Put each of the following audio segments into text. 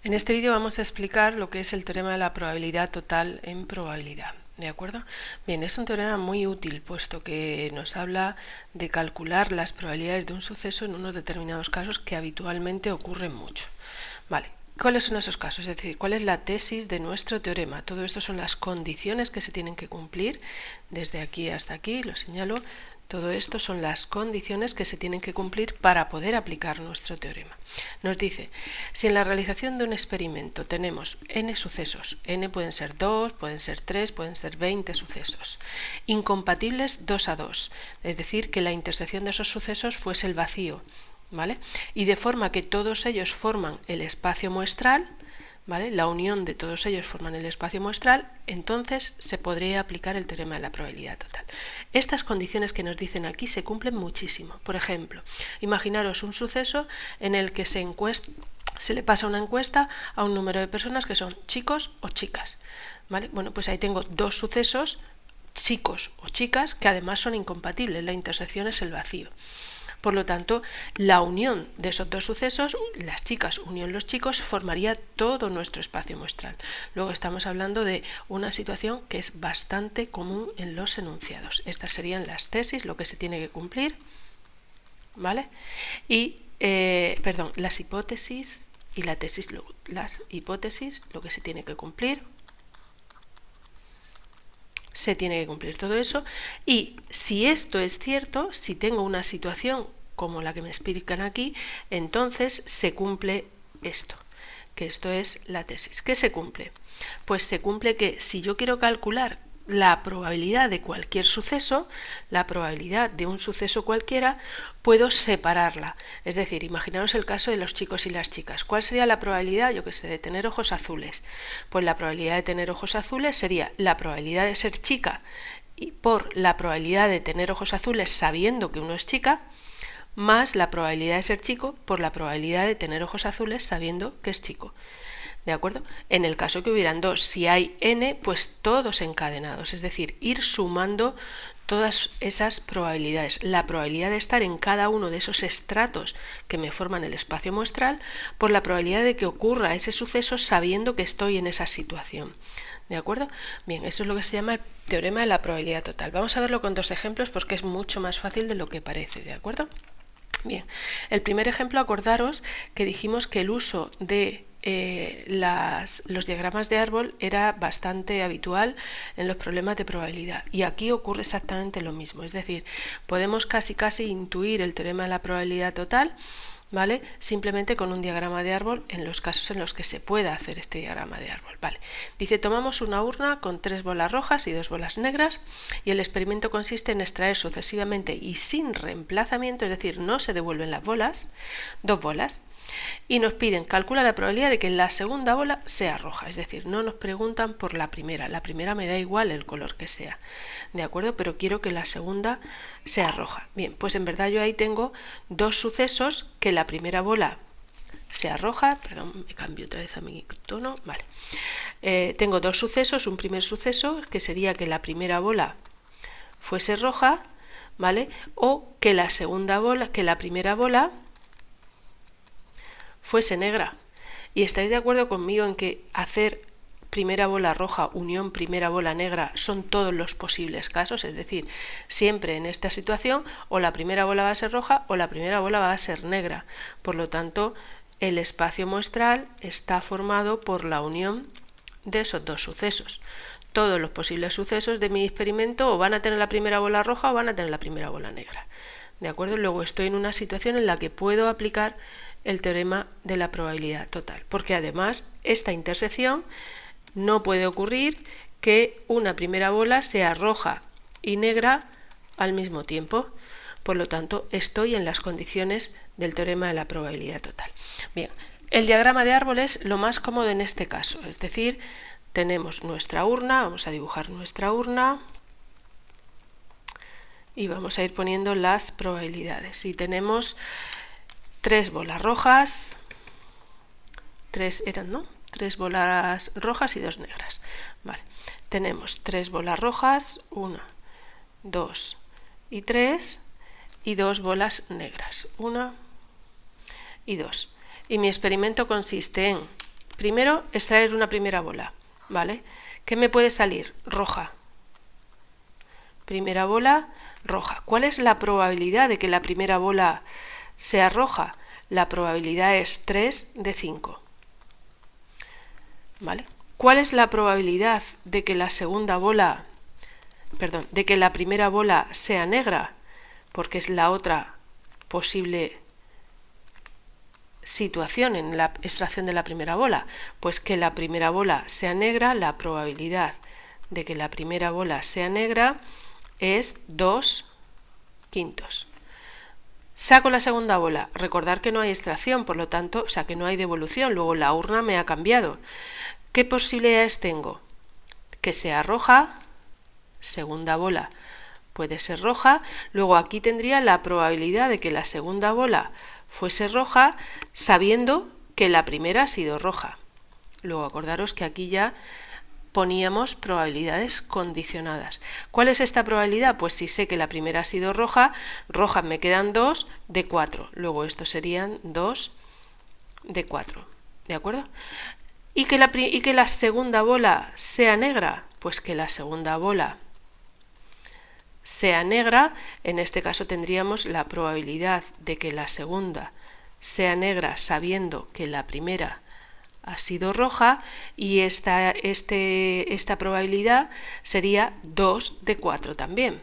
En este vídeo vamos a explicar lo que es el teorema de la probabilidad total en probabilidad. ¿De acuerdo? Bien, es un teorema muy útil puesto que nos habla de calcular las probabilidades de un suceso en unos determinados casos que habitualmente ocurren mucho. Vale, ¿cuáles son esos casos? Es decir, ¿cuál es la tesis de nuestro teorema? Todo esto son las condiciones que se tienen que cumplir desde aquí hasta aquí, lo señalo. Todo esto son las condiciones que se tienen que cumplir para poder aplicar nuestro teorema. Nos dice, si en la realización de un experimento tenemos n sucesos, n pueden ser 2, pueden ser 3, pueden ser 20 sucesos, incompatibles 2 a 2, es decir, que la intersección de esos sucesos fuese el vacío, ¿vale? Y de forma que todos ellos forman el espacio muestral, ¿vale? La unión de todos ellos forman el espacio muestral, entonces se podría aplicar el teorema de la probabilidad total. Estas condiciones que nos dicen aquí se cumplen muchísimo. Por ejemplo, imaginaros un suceso en el que se le pasa una encuesta a un número de personas que son chicos o chicas, ¿vale? Bueno, pues ahí tengo dos sucesos, chicos o chicas, que además son incompatibles, la intersección es el vacío. Por lo tanto, la unión de esos dos sucesos, las chicas unión los chicos, formaría todo nuestro espacio muestral. Luego estamos hablando de una situación que es bastante común en los enunciados. Estas serían las tesis, lo que se tiene que cumplir, ¿vale? Y, las hipótesis y la tesis, las hipótesis, lo que se tiene que cumplir. Se tiene que cumplir todo eso, y si esto es cierto, si tengo una situación como la que me explican aquí, entonces se cumple esto, que esto es la tesis. ¿Qué se cumple? Pues se cumple que si yo quiero calcular la probabilidad de cualquier suceso, la probabilidad de un suceso cualquiera, puedo separarla. Es decir, imaginaros el caso de los chicos y las chicas. ¿Cuál sería la probabilidad, yo que sé, de tener ojos azules? Pues la probabilidad de tener ojos azules sería la probabilidad de ser chica y por la probabilidad de tener ojos azules sabiendo que uno es chica, más la probabilidad de ser chico por la probabilidad de tener ojos azules sabiendo que es chico. ¿De acuerdo? En el caso que hubieran dos, si hay n, pues todos encadenados, es decir, ir sumando todas esas probabilidades. La probabilidad de estar en cada uno de esos estratos que me forman el espacio muestral por la probabilidad de que ocurra ese suceso sabiendo que estoy en esa situación. ¿De acuerdo? Bien, eso es lo que se llama el teorema de la probabilidad total. Vamos a verlo con dos ejemplos porque es mucho más fácil de lo que parece, ¿de acuerdo? Bien, el primer ejemplo, acordaros que dijimos que el uso de los diagramas de árbol era bastante habitual en los problemas de probabilidad, y aquí ocurre exactamente lo mismo, es decir, podemos casi intuir el teorema de la probabilidad total, ¿vale? Simplemente con un diagrama de árbol en los casos en los que se pueda hacer este diagrama de árbol, ¿vale? Dice, tomamos una urna con 3 bolas rojas y 2 bolas negras y el experimento consiste en extraer sucesivamente y sin reemplazamiento, es decir, no se devuelven las bolas, 2 bolas, y nos piden, calcula la probabilidad de que la segunda bola sea roja, es decir, no nos preguntan por la primera me da igual el color que sea, ¿de acuerdo? Pero quiero que la segunda sea roja. Bien, pues en verdad yo ahí tengo dos sucesos, que la primera bola sea roja, perdón, me cambio otra vez a mi tono, vale. Tengo dos sucesos, un primer suceso que sería que la primera bola fuese roja, ¿vale? O que la segunda bola, que la primera bola fuese negra. ¿Y estáis de acuerdo conmigo en que hacer primera bola roja unión primera bola negra son todos los posibles casos? Es decir, siempre en esta situación o la primera bola va a ser roja o la primera bola va a ser negra. Por lo tanto, el espacio muestral está formado por la unión de esos dos sucesos. Todos los posibles sucesos de mi experimento o van a tener la primera bola roja o van a tener la primera bola negra. ¿De acuerdo? Luego estoy en una situación en la que puedo aplicar el teorema de la probabilidad total, porque además esta intersección no puede ocurrir que una primera bola sea roja y negra al mismo tiempo. Por lo tanto, estoy en las condiciones del teorema de la probabilidad total. Bien, el diagrama de árbol es lo más cómodo en este caso, es decir, tenemos nuestra urna, vamos a dibujar nuestra urna y vamos a ir poniendo las probabilidades. Y tenemos 3 bolas rojas, 3 bolas rojas y 2 negras. Vale. Tenemos 3 bolas rojas, 1, 2 y 3, y 2 bolas negras, 1 y 2. Y mi experimento consiste en primero extraer una primera bola, ¿vale? ¿Qué me puede salir? Roja. Primera bola, roja. ¿Cuál es la probabilidad de que la primera bola sea roja? La probabilidad es 3 de 5. ¿Vale? ¿Cuál es la probabilidad de que la segunda bola, de que la primera bola sea negra? Porque es la otra posible situación en la extracción de la primera bola. Pues que la primera bola sea negra, la probabilidad de que la primera bola sea negra es 2/5. Saco la segunda bola. Recordar que no hay extracción, por lo tanto, o sea que no hay devolución. Luego la urna me ha cambiado. ¿Qué posibilidades tengo? Que sea roja, segunda bola puede ser roja. Luego aquí tendría la probabilidad de que la segunda bola fuese roja, sabiendo que la primera ha sido roja. Luego acordaros que aquí ya poníamos probabilidades condicionadas. ¿Cuál es esta probabilidad? Pues si sé que la primera ha sido roja, rojas me quedan 2 de 4. Luego estos serían 2 de 4. ¿De acuerdo? ¿Y que la segunda bola sea negra? Pues que la segunda bola sea negra, en este caso tendríamos la probabilidad de que la segunda sea negra sabiendo que la primera ha sido roja, y esta probabilidad sería 2 de 4 también.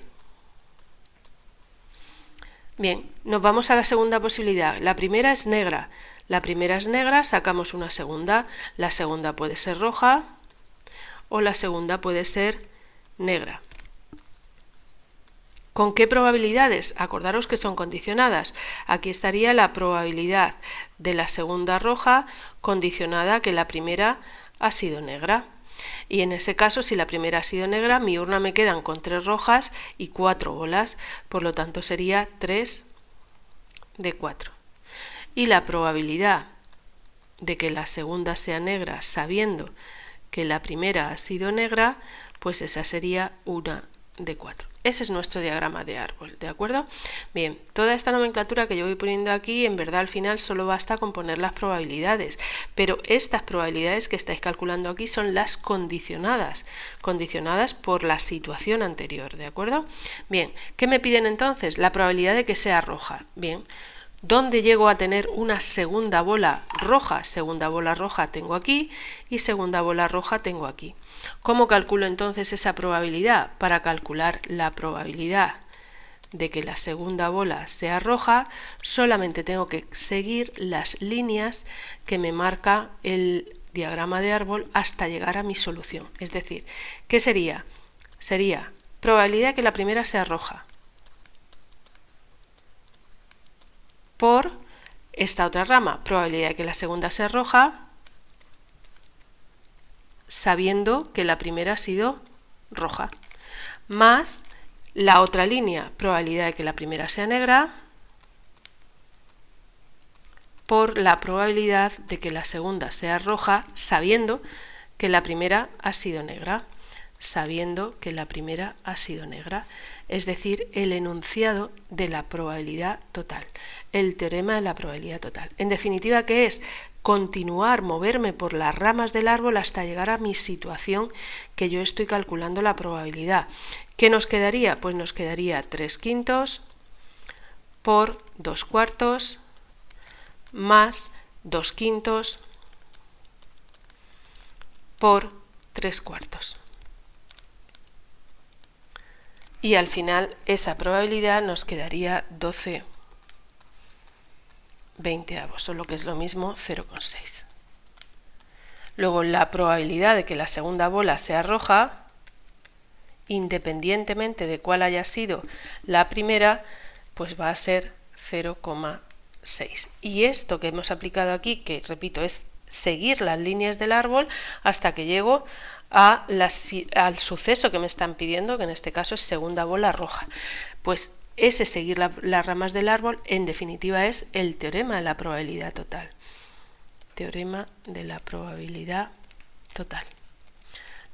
Bien, nos vamos a la segunda posibilidad. La primera es negra. La primera es negra, sacamos una segunda. La segunda puede ser roja o la segunda puede ser negra. ¿Con qué probabilidades? Acordaros que son condicionadas. Aquí estaría la probabilidad de la segunda roja condicionada a que la primera ha sido negra. Y en ese caso, si la primera ha sido negra, mi urna me quedan con 3 rojas y 4 bolas. Por lo tanto, sería 3 de 4. Y la probabilidad de que la segunda sea negra, sabiendo que la primera ha sido negra, pues esa sería 1 de 4. Ese es nuestro diagrama de árbol, ¿de acuerdo? Bien, toda esta nomenclatura que yo voy poniendo aquí, en verdad al final solo basta con poner las probabilidades, pero estas probabilidades que estáis calculando aquí son las condicionadas por la situación anterior, ¿de acuerdo? Bien, ¿qué me piden entonces? La probabilidad de que sea roja. Bien, ¿dónde llego a tener una segunda bola roja? Segunda bola roja tengo aquí y segunda bola roja tengo aquí. ¿Cómo calculo entonces esa probabilidad? Para calcular la probabilidad de que la segunda bola sea roja, solamente tengo que seguir las líneas que me marca el diagrama de árbol hasta llegar a mi solución. Es decir, ¿qué sería? Sería probabilidad de que la primera sea roja por esta otra rama, probabilidad de que la segunda sea roja, sabiendo que la primera ha sido roja, más la otra línea, probabilidad de que la primera sea negra, por la probabilidad de que la segunda sea roja, sabiendo que la primera ha sido negra. Es decir, el enunciado de la probabilidad total, el teorema de la probabilidad total. En definitiva, ¿qué es? Continuar, moverme por las ramas del árbol hasta llegar a mi situación que yo estoy calculando la probabilidad. ¿Qué nos quedaría? Pues nos quedaría 3/5 por 2/4 más 2/5 por 3/4. Y al final esa probabilidad nos quedaría 12/20, o lo que es lo mismo 0,6. Luego la probabilidad de que la segunda bola sea roja, independientemente de cuál haya sido la primera, pues va a ser 0,6. Y esto que hemos aplicado aquí, que repito, es seguir las líneas del árbol hasta que llego al suceso que me están pidiendo, que en este caso es segunda bola roja. Pues ese seguir las ramas del árbol, en definitiva, es el teorema de la probabilidad total. Teorema de la probabilidad total.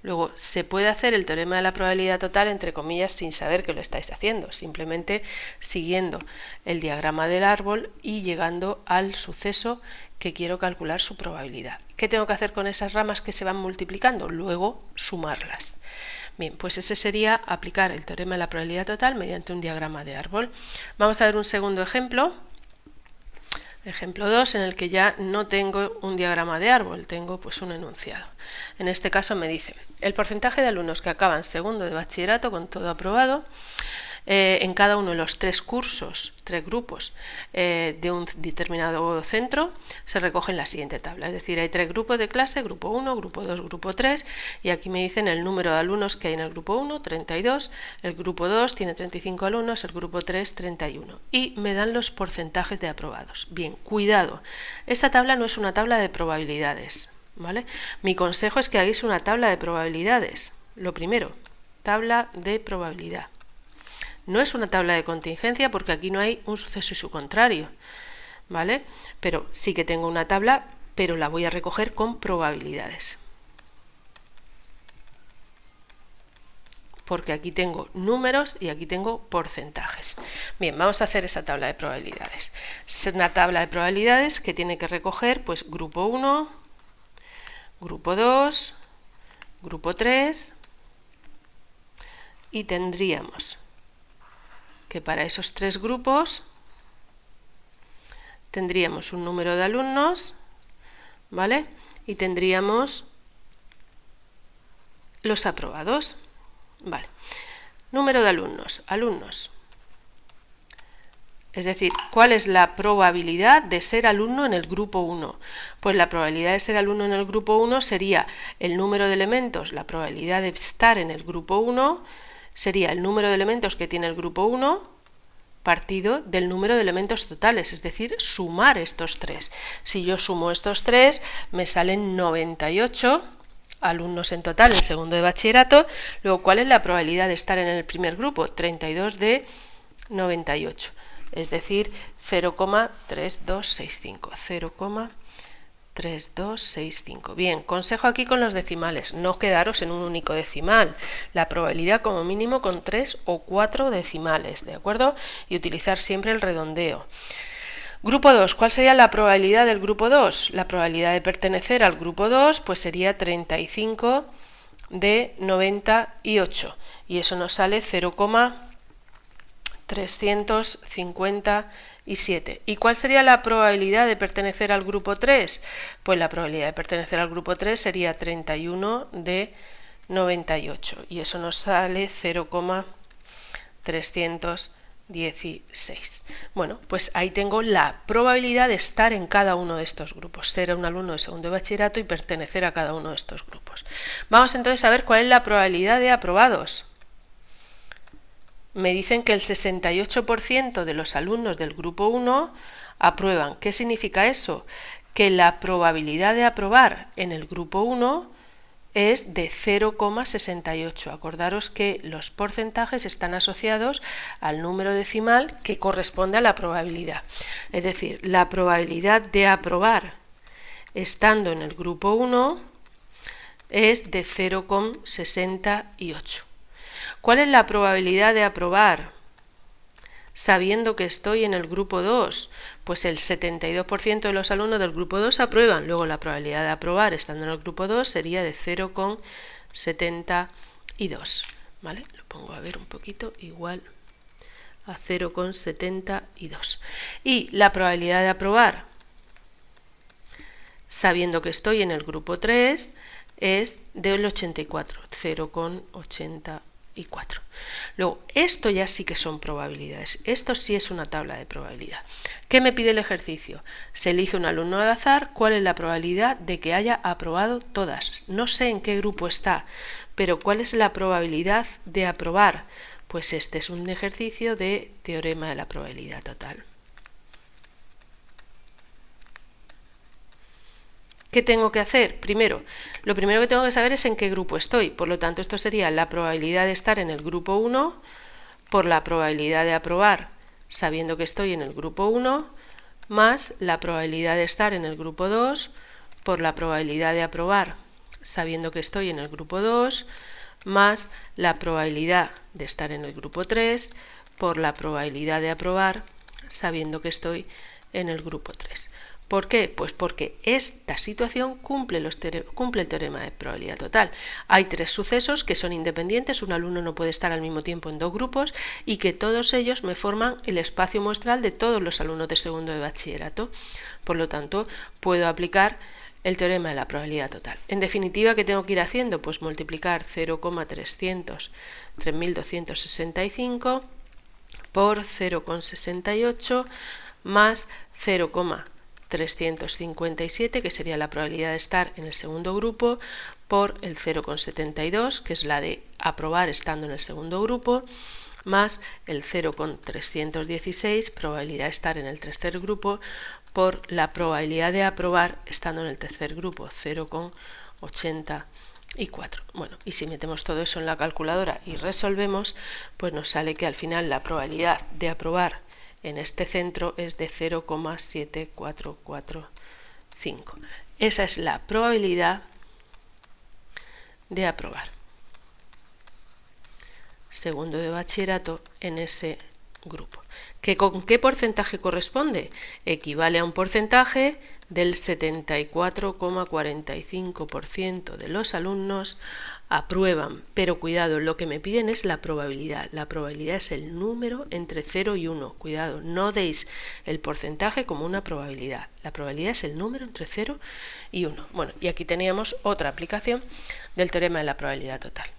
Luego, se puede hacer el teorema de la probabilidad total, entre comillas, sin saber que lo estáis haciendo, simplemente siguiendo el diagrama del árbol y llegando al suceso que quiero calcular su probabilidad. ¿Qué tengo que hacer con esas ramas que se van multiplicando? Luego, sumarlas. Bien, pues ese sería aplicar el teorema de la probabilidad total mediante un diagrama de árbol. Vamos a ver un segundo ejemplo. Ejemplo 2, en el que ya no tengo un diagrama de árbol, tengo pues un enunciado. En este caso me dice, el porcentaje de alumnos que acaban segundo de bachillerato con todo aprobado, en cada uno de los 3 cursos, 3 grupos de un determinado centro, se recoge en la siguiente tabla. Es decir, hay 3 grupos de clase, grupo 1, grupo 2, grupo 3, y aquí me dicen el número de alumnos que hay en el grupo 1, 32, el grupo 2 tiene 35 alumnos, el grupo 3, 31. Y me dan los porcentajes de aprobados. Bien, cuidado, esta tabla no es una tabla de probabilidades, ¿vale? Mi consejo es que hagáis una tabla de probabilidades. Lo primero, tabla de probabilidad. No es una tabla de contingencia porque aquí no hay un suceso y su contrario, ¿vale? Pero sí que tengo una tabla, pero la voy a recoger con probabilidades. Porque aquí tengo números y aquí tengo porcentajes. Bien, vamos a hacer esa tabla de probabilidades. Es una tabla de probabilidades que tiene que recoger pues grupo 1, grupo 2, grupo 3 y tendríamos que para esos 3 grupos tendríamos un número de alumnos, ¿vale? Y tendríamos los aprobados, ¿vale? Número de alumnos, es decir, ¿cuál es la probabilidad de ser alumno en el grupo 1? Pues la probabilidad de ser alumno en el grupo 1 sería el número de elementos, la probabilidad de estar en el grupo 1 sería el número de elementos que tiene el grupo 1 partido del número de elementos totales, es decir, sumar estos 3. Si yo sumo estos 3, me salen 98 alumnos en total en segundo de bachillerato. Luego, ¿cuál es la probabilidad de estar en el primer grupo? 32 de 98, es decir, 0,3265. 0,3265. Bien, consejo aquí con los decimales, no quedaros en un único decimal, la probabilidad como mínimo con 3 o 4 decimales, ¿de acuerdo? Y utilizar siempre el redondeo. Grupo 2, ¿cuál sería la probabilidad del grupo 2? La probabilidad de pertenecer al grupo 2 pues sería 35 de 98 y eso nos sale 0,357. ¿Y cuál sería la probabilidad de pertenecer al grupo 3? Pues la probabilidad de pertenecer al grupo 3 sería 31 de 98 y eso nos sale 0,316. Bueno, pues ahí tengo la probabilidad de estar en cada uno de estos grupos, ser un alumno de segundo de bachillerato y pertenecer a cada uno de estos grupos. Vamos entonces a ver cuál es la probabilidad de aprobados. Me dicen que el 68% de los alumnos del grupo 1 aprueban. ¿Qué significa eso? Que la probabilidad de aprobar en el grupo 1 es de 0,68. Acordaros que los porcentajes están asociados al número decimal que corresponde a la probabilidad. Es decir, la probabilidad de aprobar estando en el grupo 1 es de 0,68. ¿Cuál es la probabilidad de aprobar sabiendo que estoy en el grupo 2? Pues el 72% de los alumnos del grupo 2 aprueban. Luego la probabilidad de aprobar estando en el grupo 2 sería de 0,72. ¿Vale? Lo pongo a ver un poquito, igual a 0,72. Y la probabilidad de aprobar sabiendo que estoy en el grupo 3 es del 84, 0,84. Luego, esto ya sí que son probabilidades. Esto sí es una tabla de probabilidad. ¿Qué me pide el ejercicio? Se elige un alumno al azar. ¿Cuál es la probabilidad de que haya aprobado todas? No sé en qué grupo está, pero ¿cuál es la probabilidad de aprobar? Pues este es un ejercicio de teorema de la probabilidad total. ¿Qué tengo que hacer? Primero, lo primero que tengo que saber es en qué grupo estoy. Por lo tanto, esto sería la probabilidad de estar en el grupo 1 por la probabilidad de aprobar sabiendo que estoy en el grupo 1 más la probabilidad de estar en el grupo 2 por la probabilidad de aprobar sabiendo que estoy en el grupo 2, más la probabilidad de estar en el grupo 3 por la probabilidad de aprobar, sabiendo que estoy en el grupo 3. ¿Por qué? Pues porque esta situación cumple el teorema de probabilidad total. Hay 3 sucesos que son independientes, un alumno no puede estar al mismo tiempo en 2 grupos y que todos ellos me forman el espacio muestral de todos los alumnos de segundo de bachillerato. Por lo tanto, puedo aplicar el teorema de la probabilidad total. En definitiva, ¿qué tengo que ir haciendo? Pues multiplicar 0,3265 por 0,68 más 0,357, que sería la probabilidad de estar en el segundo grupo, por el 0,72, que es la de aprobar estando en el segundo grupo, más el 0,316, probabilidad de estar en el tercer grupo, por la probabilidad de aprobar estando en el tercer grupo, 0,84. Bueno, y si metemos todo eso en la calculadora y resolvemos, pues nos sale que al final la probabilidad de aprobar en este centro es de 0,7445. Esa es la probabilidad de aprobar segundo de bachillerato en ese grupo. ¿Con qué porcentaje corresponde? Equivale a un porcentaje del 74,45% de los alumnos aprueban, pero cuidado, lo que me piden es la probabilidad. La probabilidad es el número entre 0 y 1. Cuidado, no deis el porcentaje como una probabilidad. La probabilidad es el número entre 0 y 1. Bueno, y aquí teníamos otra aplicación del teorema de la probabilidad total.